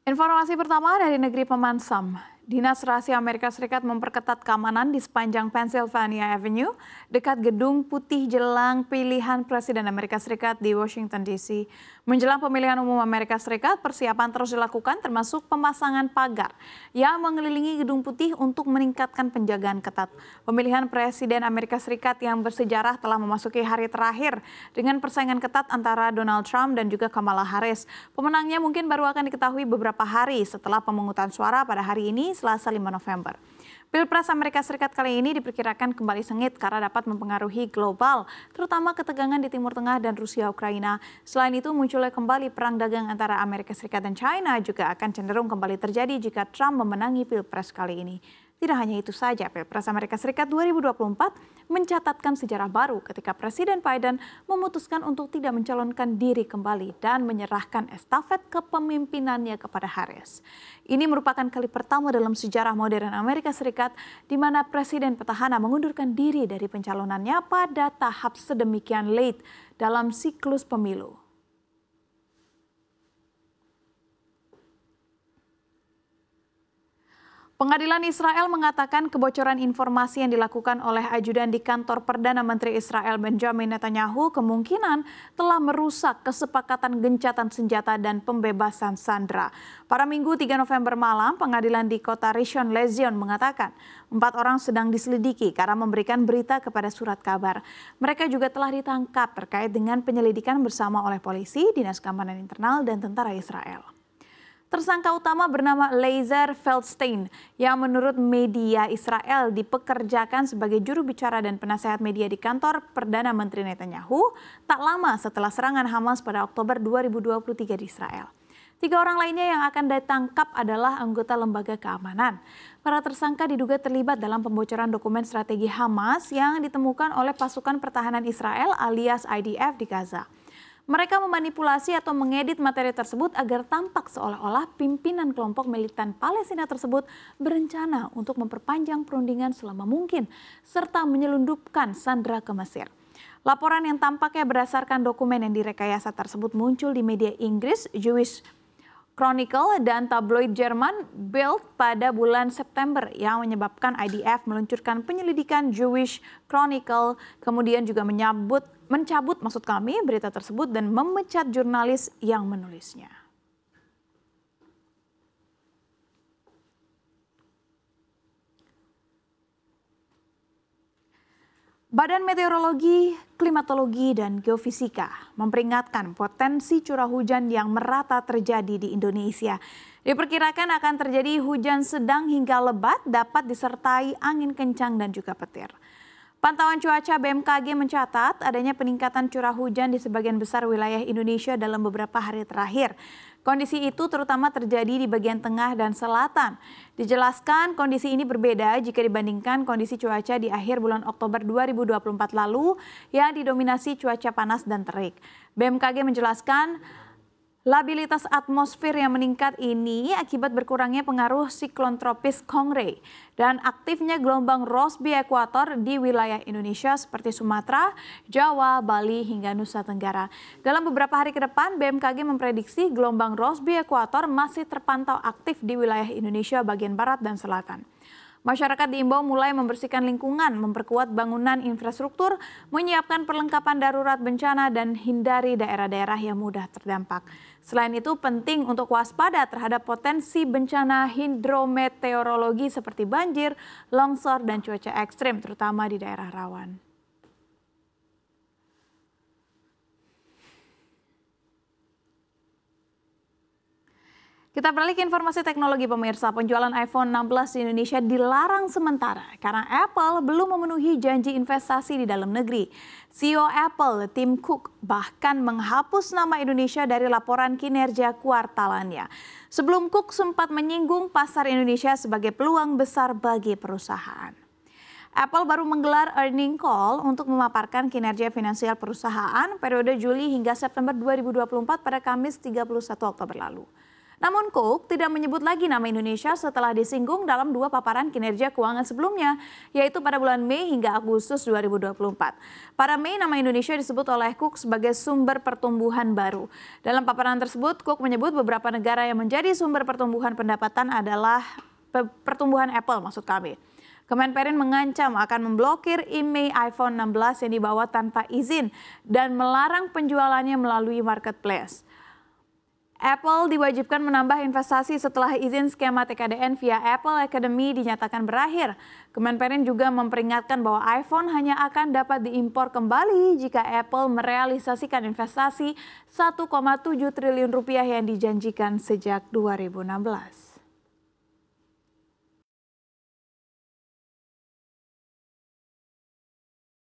Informasi pertama dari negeri Pemansam. Dinas Rahasia Amerika Serikat memperketat keamanan di sepanjang Pennsylvania Avenue dekat Gedung Putih jelang pilihan Presiden Amerika Serikat di Washington DC. Menjelang pemilihan umum Amerika Serikat, persiapan terus dilakukan termasuk pemasangan pagar yang mengelilingi Gedung Putih untuk meningkatkan penjagaan ketat. Pemilihan Presiden Amerika Serikat yang bersejarah telah memasuki hari terakhir dengan persaingan ketat antara Donald Trump dan juga Kamala Harris. Pemenangnya mungkin baru akan diketahui beberapa hari setelah pemungutan suara pada hari ini, Selasa 5 November. Pilpres Amerika Serikat kali ini diperkirakan kembali sengit karena dapat mempengaruhi global, terutama ketegangan di Timur Tengah dan Rusia-Ukraina. Selain itu, munculnya kembali perang dagang antara Amerika Serikat dan China juga akan cenderung kembali terjadi jika Trump memenangi Pilpres kali ini. Tidak hanya itu saja, Pilpres Amerika Serikat 2024 mencatatkan sejarah baru ketika Presiden Biden memutuskan untuk tidak mencalonkan diri kembali dan menyerahkan estafet kepemimpinannya kepada Harris. Ini merupakan kali pertama dalam sejarah modern Amerika Serikat di mana Presiden petahana mengundurkan diri dari pencalonannya pada tahap sedemikian late dalam siklus pemilu. Pengadilan Israel mengatakan kebocoran informasi yang dilakukan oleh ajudan di kantor Perdana Menteri Israel Benjamin Netanyahu kemungkinan telah merusak kesepakatan gencatan senjata dan pembebasan sandera. Pada Minggu 3 November malam, pengadilan di kota Rishon LeZion mengatakan 4 orang sedang diselidiki karena memberikan berita kepada surat kabar. Mereka juga telah ditangkap terkait dengan penyelidikan bersama oleh polisi, Dinas Keamanan Internal, dan tentara Israel. Tersangka utama bernama Eliezer Feldstein yang menurut media Israel dipekerjakan sebagai juru bicara dan penasehat media di kantor Perdana Menteri Netanyahu tak lama setelah serangan Hamas pada Oktober 2023 di Israel. 3 orang lainnya yang akan ditangkap adalah anggota lembaga keamanan. Para tersangka diduga terlibat dalam pembocoran dokumen strategi Hamas yang ditemukan oleh pasukan pertahanan Israel alias IDF di Gaza. Mereka memanipulasi atau mengedit materi tersebut agar tampak seolah-olah pimpinan kelompok militan Palestina tersebut berencana untuk memperpanjang perundingan selama mungkin, serta menyelundupkan sandera ke Mesir. Laporan yang tampaknya berdasarkan dokumen yang direkayasa tersebut muncul di media Inggris, Jewish Chronicle, dan tabloid Jerman Bild pada bulan September yang menyebabkan IDF meluncurkan penyelidikan Jewish Chronicle, kemudian juga mencabut berita tersebut dan memecat jurnalis yang menulisnya. Badan Meteorologi, Klimatologi, dan Geofisika memperingatkan potensi curah hujan yang merata terjadi di Indonesia. Diperkirakan akan terjadi hujan sedang hingga lebat dapat disertai angin kencang dan juga petir. Pantauan cuaca BMKG mencatat adanya peningkatan curah hujan di sebagian besar wilayah Indonesia dalam beberapa hari terakhir. Kondisi itu terutama terjadi di bagian tengah dan selatan. Dijelaskan kondisi ini berbeda jika dibandingkan kondisi cuaca di akhir bulan Oktober 2024 lalu yang didominasi cuaca panas dan terik. BMKG menjelaskan labilitas atmosfer yang meningkat ini akibat berkurangnya pengaruh siklon tropis Kongre dan aktifnya gelombang Rossby ekuator di wilayah Indonesia seperti Sumatera, Jawa, Bali, hingga Nusa Tenggara. Dalam beberapa hari ke depan, BMKG memprediksi gelombang Rossby ekuator masih terpantau aktif di wilayah Indonesia bagian barat dan selatan. Masyarakat diimbau mulai membersihkan lingkungan, memperkuat bangunan infrastruktur, menyiapkan perlengkapan darurat bencana, dan hindari daerah-daerah yang mudah terdampak. Selain itu, penting untuk waspada terhadap potensi bencana hidrometeorologi seperti banjir, longsor, dan cuaca ekstrim, terutama di daerah rawan. Kita beralih ke informasi teknologi pemirsa. Penjualan iPhone 16 di Indonesia dilarang sementara karena Apple belum memenuhi janji investasi di dalam negeri. CEO Apple, Tim Cook, bahkan menghapus nama Indonesia dari laporan kinerja kuartalannya. Sebelum Cook sempat menyinggung pasar Indonesia sebagai peluang besar bagi perusahaan. Apple baru menggelar earning call untuk memaparkan kinerja finansial perusahaan periode Juli hingga September 2024 pada Kamis 31 Oktober lalu. Namun Cook tidak menyebut lagi nama Indonesia setelah disinggung dalam dua paparan kinerja keuangan sebelumnya, yaitu pada bulan Mei hingga Agustus 2024. Pada Mei, nama Indonesia disebut oleh Cook sebagai sumber pertumbuhan baru. Dalam paparan tersebut, Cook menyebut beberapa negara yang menjadi sumber pertumbuhan pendapatan adalah pertumbuhan Apple maksud kami. Kemenperin mengancam akan memblokir IMEI iPhone 16 yang dibawa tanpa izin dan melarang penjualannya melalui marketplace. Apple diwajibkan menambah investasi setelah izin skema TKDN via Apple Academy dinyatakan berakhir. Kemenperin juga memperingatkan bahwa iPhone hanya akan dapat diimpor kembali jika Apple merealisasikan investasi 1,7 triliun rupiah yang dijanjikan sejak 2016.